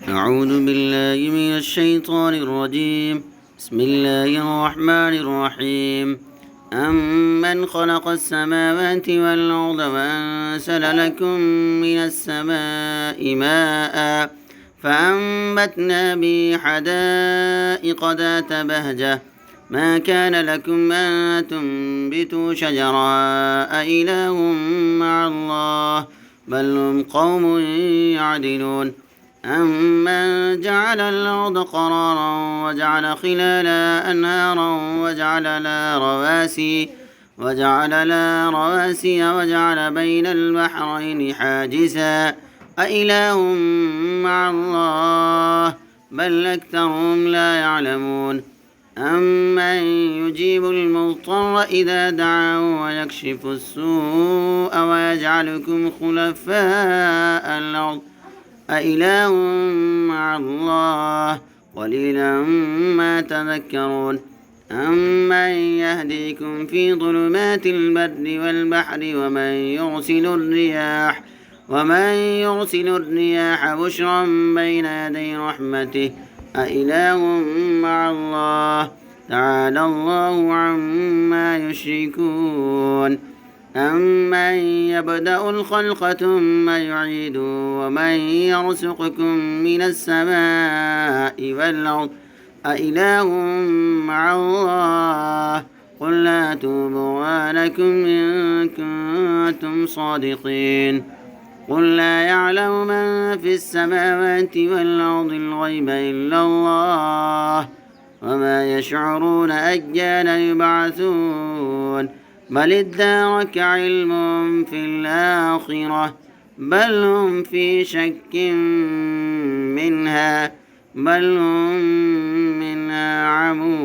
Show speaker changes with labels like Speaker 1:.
Speaker 1: أعوذ بالله من الشيطان الرجيم. بسم الله الرحمن الرحيم. أمن خلق السماوات والأرض وأنزل لكم من السماء ماء فأنبتنا به حدائق ذات بهجة ما كان لكم أن تنبتوا شجرها أإله مع الله بل هم قوم يعدلون. أمن جعل الأرض قرارا وجعل خلالها أنهارا وجعل لها رواسي وجعل بين البحرين حاجزا أإله مع الله بل أكثرهم لا يعلمون. أمن يجيب المضطر إذا دعاه ويكشف السوء ويجعلكم خلفاء الأرض أإله مع الله قليلا ما تذكرون. أمن يهديكم في ظلمات البر والبحر ومن يرسل الرياح بشرا بين يدي رحمته أإله مع الله تعالى الله عما يشركون. أمن يبدأ الخلق ثم يعيده ومن يرزقكم من السماء والأرض أإله مع الله قل لا برهانكم إن كنتم صادقين. قل لا يعلم من في السماوات والأرض الغيب إلا الله وما يشعرون أيان يبعثون بل ادارك علم في الآخرة بل هم في شك منها عمون.